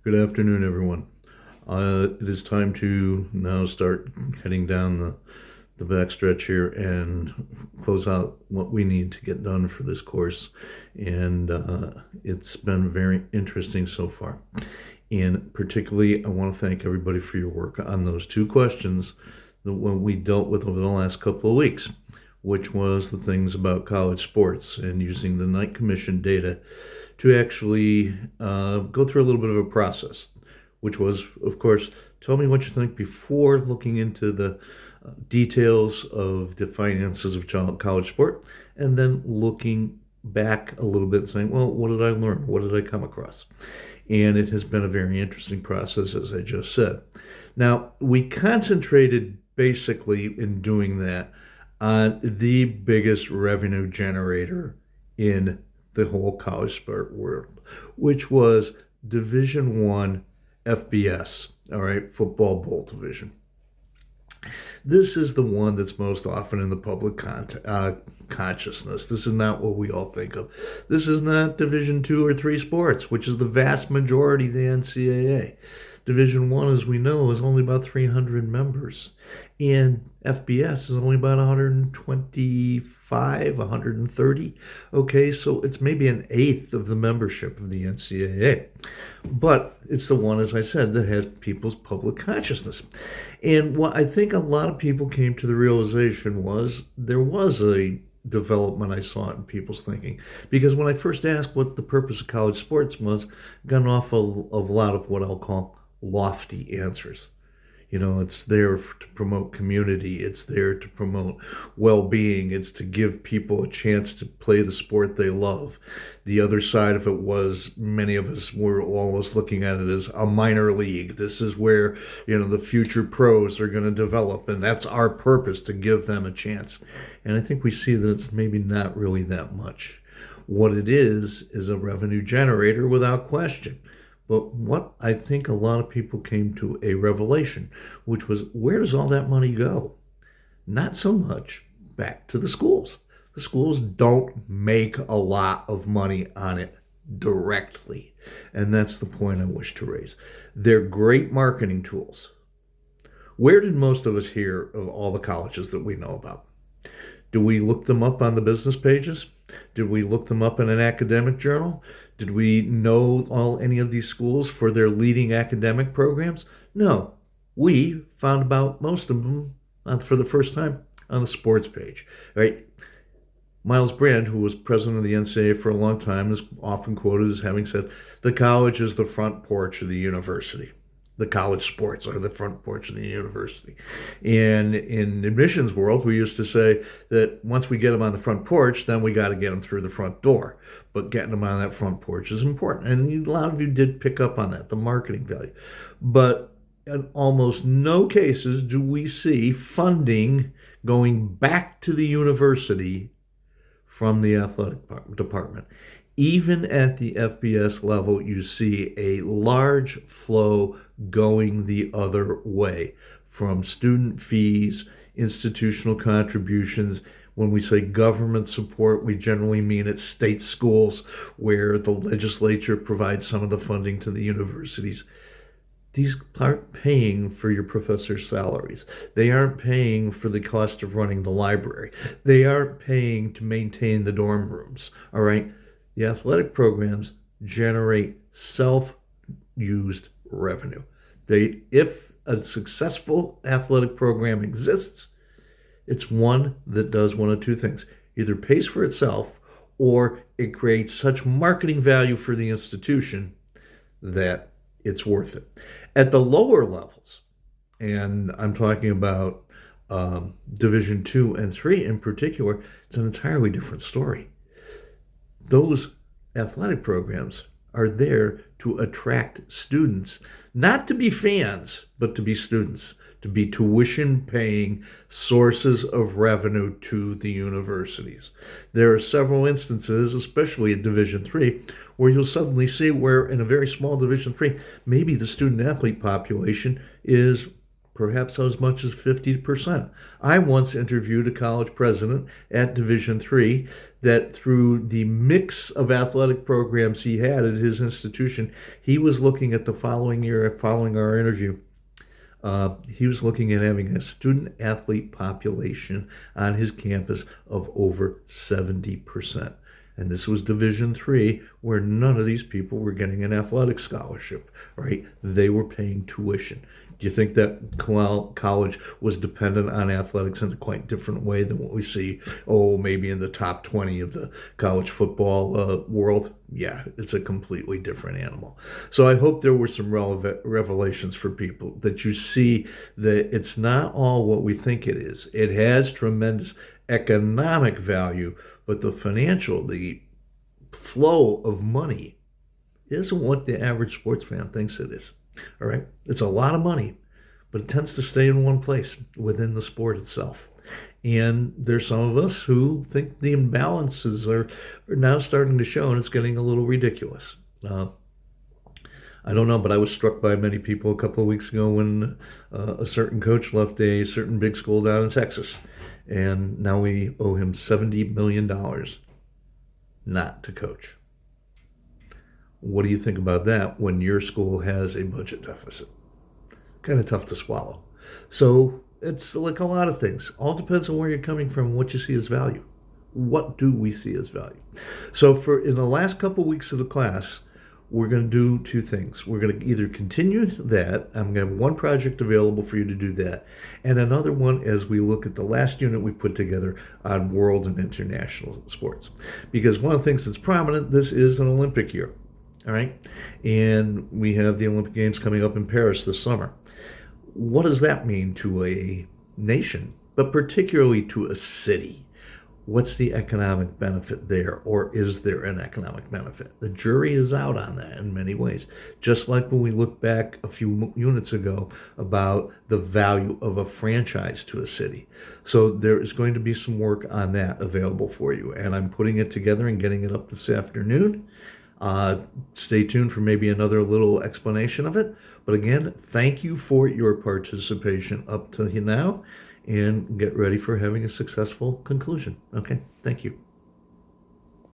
Good afternoon, everyone. It is time to now start heading down the backstretch here and close out what we need to get done for this course. And it's been very interesting so far. And particularly, I want to thank everybody for your work on those two questions that we dealt with over the last couple of weeks, which was the things about college sports and using the Knight Commission data to actually go through a little bit of a process, which was, of course, tell me what you think before looking into the details of the finances of college sport, and then looking back a little bit saying, well, what did I learn? What did I come across? And it has been a very interesting process, as I just said. Now, we concentrated basically in doing that on the biggest revenue generator in the whole college sport world, which was Division One FBS, all right, football bowl division. This is the one that's most often in the public consciousness. This is not what we all think of. This is not Division Two or Three sports, which is the vast majority of the NCAA. Division One, as we know, is only about 300 members, and FBS is only about 125, 130. Okay, so it's maybe an eighth of the membership of the NCAA, but it's the one, as I said, that has people's public consciousness. And what I think a lot of people came to the realization was there was a development I saw in people's thinking. Because when I first asked what the purpose of college sports was, I got an awful of a lot of what I'll call lofty answers. You know, it's there to promote community. It's there to promote well-being. It's to give people a chance to play the sport they love. The other side of it was many of us were almost looking at it as a minor league. This is where, you know, the future pros are going to develop, and that's our purpose, to give them a chance. And I think we see that it's maybe not really that much. What it is a revenue generator without question. But what I think a lot of people came to a revelation, which was, where does all that money go? Not so much back to the schools. The schools don't make a lot of money on it directly. And that's the point I wish to raise. They're great marketing tools. Where did most of us hear of all the colleges that we know about? Do we look them up on the business pages? Did we look them up in an academic journal? Did we know any of these schools for their leading academic programs? No. We found about most of them for the first time on the sports page, right? Miles Brand, who was president of the NCAA for a long time, is often quoted as having said, the college is the front porch of the university. The college sports are the front porch of the university. And in admissions world, we used to say that once we get them on the front porch, then we got to get them through the front door. But getting them on that front porch is important. And a lot of you did pick up on that, the marketing value. But in almost no cases do we see funding going back to the university from the athletic department. Even at the FBS level, you see a large flow going the other way from student fees, institutional contributions. When we say government support, we generally mean it's state schools where the legislature provides some of the funding to the universities. These aren't paying for your professors' salaries. They aren't paying for the cost of running the library. They aren't paying to maintain the dorm rooms, all right? The athletic programs generate self-used revenue. If a successful athletic program exists, it's one that does one of two things. Either pays for itself, or it creates such marketing value for the institution that it's worth it. At the lower levels, and I'm talking about Division 2 and 3 in particular, it's an entirely different story. Those athletic programs are there to attract students, not to be fans, but to be students, to be tuition-paying sources of revenue to the universities. There are several instances, especially at Division III, where you'll suddenly see where in a very small Division III, maybe the student-athlete population is perhaps as much as 50%. I once interviewed a college president at Division III that through the mix of athletic programs he had at his institution, he was looking at the following year, following our interview, he was looking at having a student athlete population on his campus of over 70%. And this was Division III, where none of these people were getting an athletic scholarship, right? They were paying tuition. Do you think that college was dependent on athletics in a quite different way than what we see, maybe in the top 20 of the college football world? Yeah, it's a completely different animal. So I hope there were some relevant revelations for people, that you see that it's not all what we think it is. It has tremendous economic value, but the flow of money isn't what the average sports fan thinks it is. All right. It's a lot of money, but it tends to stay in one place within the sport itself. And there's some of us who think the imbalances are now starting to show, and it's getting a little ridiculous. I don't know, but I was struck by many people a couple of weeks ago when a certain coach left a certain big school down in Texas. And now we owe him $70 million not to coach. What do you think about that when your school has a budget deficit? Kind of tough to swallow. So it's like a lot of things. All depends on where you're coming from and what you see as value. What do we see as value? So in the last couple of weeks of the class, we're going to do two things. We're going to either continue that. I'm going to have one project available for you to do that, and another one as we look at the last unit we put together on world and international sports. Because one of the things that's prominent, this is an Olympic year. All right. And we have the Olympic Games coming up in Paris this summer. What does that mean to a nation, but particularly to a city? What's the economic benefit there, or is there an economic benefit? The jury is out on that in many ways. Just like when we look back a few units ago about the value of a franchise to a city. So there is going to be some work on that available for you, and I'm putting it together and getting it up this afternoon. Stay tuned for maybe another little explanation of it. But again, thank you for your participation up to now, and get ready for having a successful conclusion. Okay, thank you.